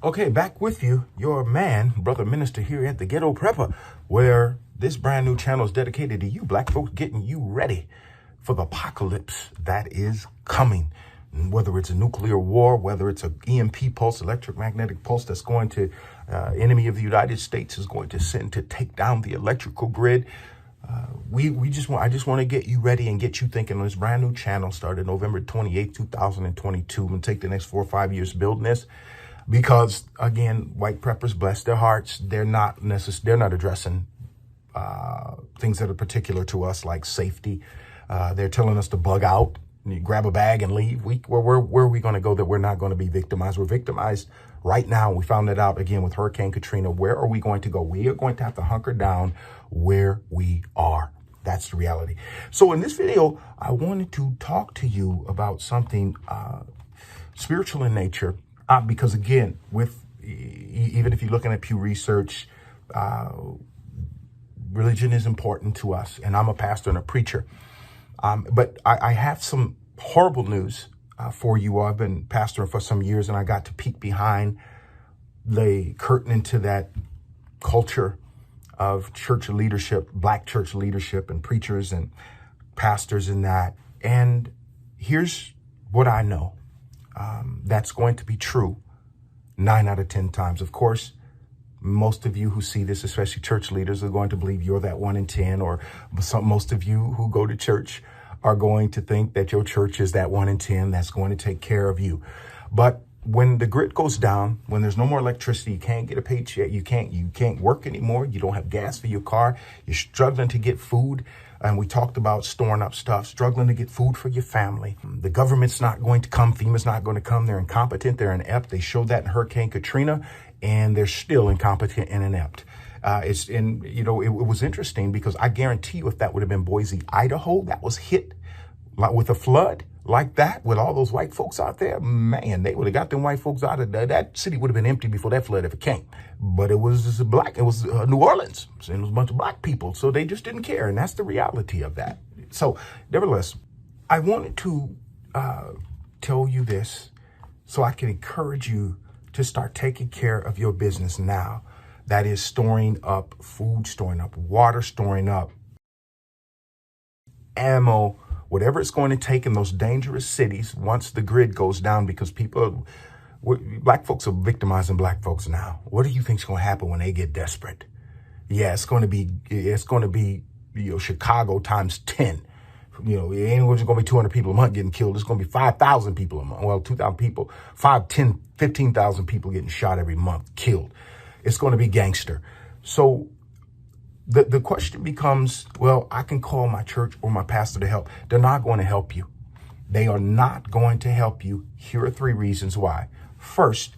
Okay, back with you, your man, brother minister here at the Ghetto Prepper, where this brand new channel is dedicated to you black folks, getting you ready for the apocalypse that is coming. Whether it's a nuclear war, whether it's an EMP pulse, electromagnetic pulse that's going to, enemy of the United States is going to send to take down the electrical grid. I just want to get you ready and get you thinking on this brand new channel started November 28th, 2022. I'm going to take the next 4 or 5 years building this. Because again, white preppers, bless their hearts, they're not addressing things that are particular to us, like safety. They're telling us to bug out, you grab a bag and leave. Where are we going to go that we're not going to be victimized? We're victimized right now. We found that out again with Hurricane Katrina. Where are we going to go? We are going to have to hunker down where we are. That's the reality. So in this video, I wanted to talk to you about something spiritual in nature. Because again, even if you're looking at Pew Research, religion is important to us, and I'm a pastor and a preacher. But I have some horrible news for you all. I've been pastoring for some years, and I got to peek behind the curtain into that culture of church leadership, black church leadership, and preachers and pastors in that. And here's what I know. That's going to be true 9 out of 10 times. Of course, most of you who see this, especially church leaders, are going to believe you're that 1 in 10, or most of you who go to church are going to think that your church is that 1 in 10 that's going to take care of you. But when the grid goes down, when there's no more electricity, you can't get a paycheck, you can't work anymore, you don't have gas for your car, you're struggling to get food. And we talked about storing up stuff, struggling to get food for your family. The government's not going to come. FEMA's not going to come. They're incompetent. They're inept. They showed that in Hurricane Katrina, and they're still incompetent and inept. It was interesting because I guarantee you if that would have been Boise, Idaho, that was hit with a flood like that, with all those white folks out there, man, they would have got them white folks out of there. That city would have been empty before that flood ever came. But it was New Orleans, and it was a bunch of black people, so they just didn't care, and that's the reality of that. So, nevertheless, I wanted to tell you this so I can encourage you to start taking care of your business now. That is storing up food, storing up water, storing up ammo, whatever it's going to take in those dangerous cities once the grid goes down, because black folks are victimizing black folks now. What do you think is going to happen when they get desperate? Yeah, it's going to be Chicago times 10. It ain't just going to be 200 people a month getting killed. It's going to be 5,000 people a month. Well, 2,000 people, 5, 10, 15,000 people getting shot every month, killed. It's going to be gangster. So the question becomes, well, I can call my church or my pastor to help. They're not going to help you. They are not going to help you. Here are 3 reasons why. First,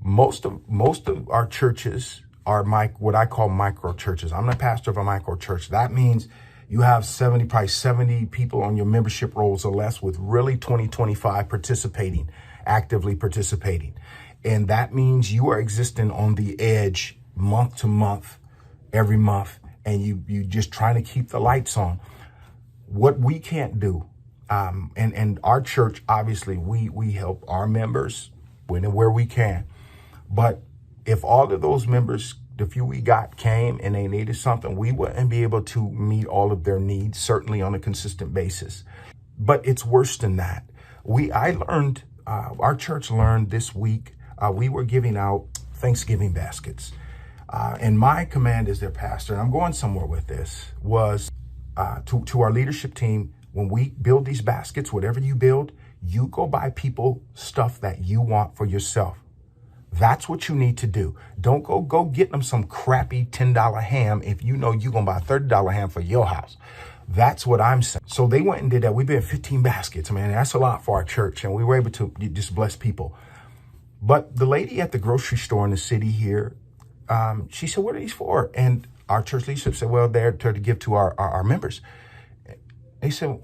most of our churches are what I call micro churches. I'm the pastor of a micro church. That means you have probably 70 people on your membership rolls or less, with really 20, 25 actively participating. And that means you are existing on the edge month to month, every month, and you just trying to keep the lights on. What we can't do, and our church, obviously, we help our members when and where we can. But if all of those members, the few we got, came and they needed something, we wouldn't be able to meet all of their needs, certainly on a consistent basis. But it's worse than that. Our church learned this week, we were giving out Thanksgiving baskets. And my command as their pastor, and I'm going somewhere with this, was to our leadership team, when we build these baskets, whatever you build, you go buy people stuff that you want for yourself. That's what you need to do. Don't go get them some crappy $10 ham if you know you're going to buy a $30 ham for your house. That's what I'm saying. So they went and did that. We built 15 baskets, man. That's a lot for our church, and we were able to just bless people. But the lady at the grocery store in the city here, she said, what are these for? And our church leadership said, well, they're to give to our members. They said,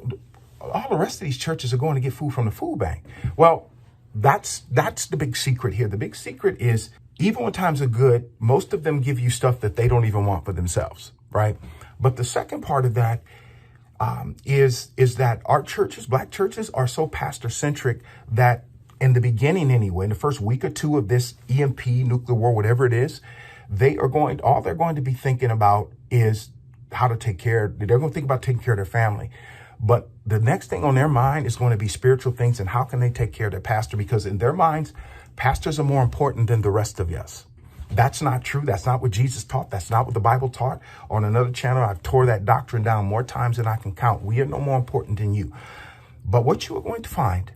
all the rest of these churches are going to get food from the food bank. Well, that's the big secret here. The big secret is, even when times are good, most of them give you stuff that they don't even want for themselves, right? But the second part of that is that our churches, black churches, are so pastor-centric that in the beginning anyway, in the first week or two of this EMP, nuclear war, whatever it is, all they're going to be thinking about is how to take care. They're going to think about taking care of their family. But the next thing on their mind is going to be spiritual things and how can they take care of their pastor? Because in their minds, pastors are more important than the rest of us. That's not true. That's not what Jesus taught. That's not what the Bible taught. On another channel, I've tore that doctrine down more times than I can count. We are no more important than you. But what you are going to find,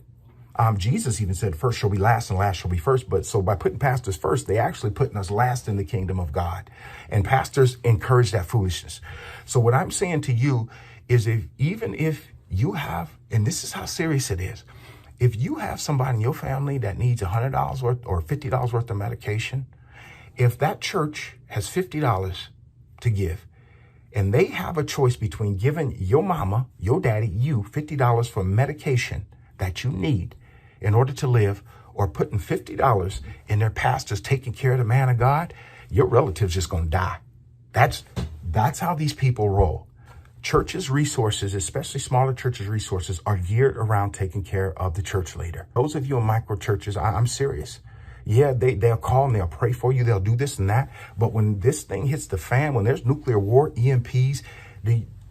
Jesus even said, first shall be last and last shall be first. But so by putting pastors first, they actually putting us last in the kingdom of God. And pastors encourage that foolishness. So what I'm saying to you is even if you have, and this is how serious it is, if you have somebody in your family that needs $100 worth or $50 worth of medication, if that church has $50 to give and they have a choice between giving your mama, your daddy, you $50 for medication that you need in order to live, or putting $50 in their pastors taking care of the man of God, your relative's just going to die. That's how these people roll. Churches' resources, especially smaller churches' resources, are geared around taking care of the church leader. Those of you in micro churches, I'm serious. Yeah, they'll call and they'll pray for you. They'll do this and that. But when this thing hits the fan, when there's nuclear war, EMPs,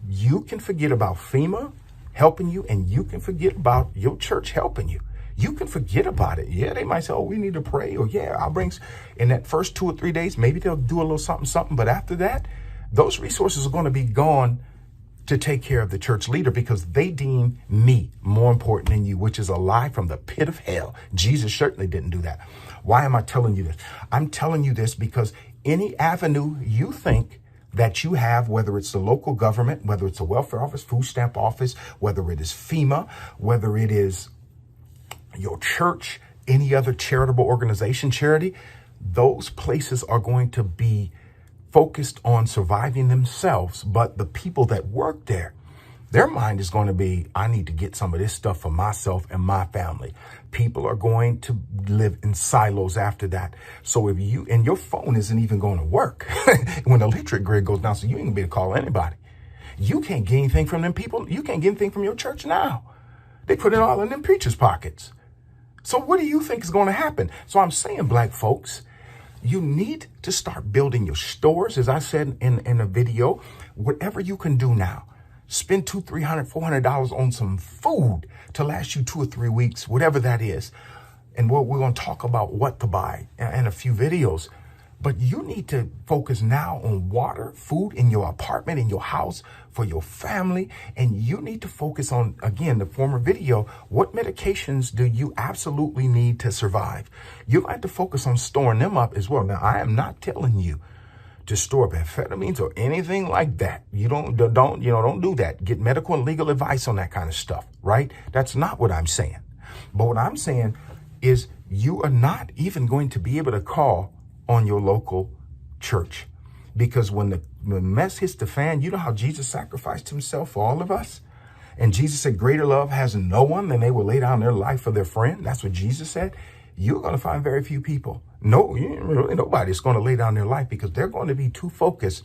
you can forget about FEMA helping you, and you can forget about your church helping you. You can forget about it. Yeah, they might say, oh, we need to pray. Or yeah, I'll bring, in that first 2 or 3 days, maybe they'll do a little something. But after that, those resources are going to be gone to take care of the church leader because they deem me more important than you, which is a lie from the pit of hell. Jesus certainly didn't do that. Why am I telling you this? I'm telling you this because any avenue you think that you have, whether it's the local government, whether it's a welfare office, food stamp office, whether it is FEMA, whether it is your church, any other charitable organization, charity, those places are going to be focused on surviving themselves. But the people that work there, their mind is going to be, I need to get some of this stuff for myself and my family. People are going to live in silos after that. So if you, and your phone isn't even going to work when the electric grid goes down, so you ain't gonna be able to call anybody. You can't get anything from them people. You can't get anything from your church now. They put it all in them preachers' pockets. So what do you think is going to happen? So I'm saying, black folks, you need to start building your stores. As I said in a video, whatever you can do now, spend $200, $300, $400 on some food to last you 2 or 3 weeks, whatever that is. And we're going to talk about what to buy in a few videos. But you need to focus now on water, food in your apartment, in your house, for your family. And you need to focus on, again, the former video, what medications do you absolutely need to survive? You have to focus on storing them up as well. Now, I am not telling you to store up amphetamines or anything like that. You don't do that. Get medical and legal advice on that kind of stuff, right? That's not what I'm saying. But what I'm saying is you are not even going to be able to call on your local church, because when the mess hits the fan, you know how Jesus sacrificed himself for all of us? And Jesus said, greater love has no one than they will lay down their life for their friend. That's what Jesus said. You're going to find very few people. No, really nobody's going to lay down their life because they're going to be too focused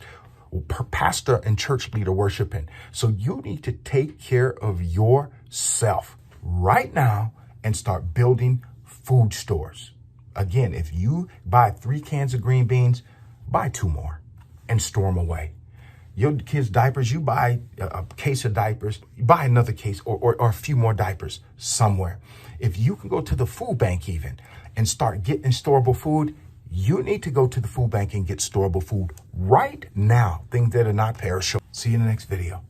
per pastor and church leader worshiping. So you need to take care of yourself right now and start building food stores. Again, if you buy 3 cans of green beans, buy 2 more and store them away. Your kids' diapers, you buy a case of diapers, buy another case or a few more diapers somewhere. If you can go to the food bank even and start getting storable food, you need to go to the food bank and get storable food right now. Things that are not perishable. See you in the next video.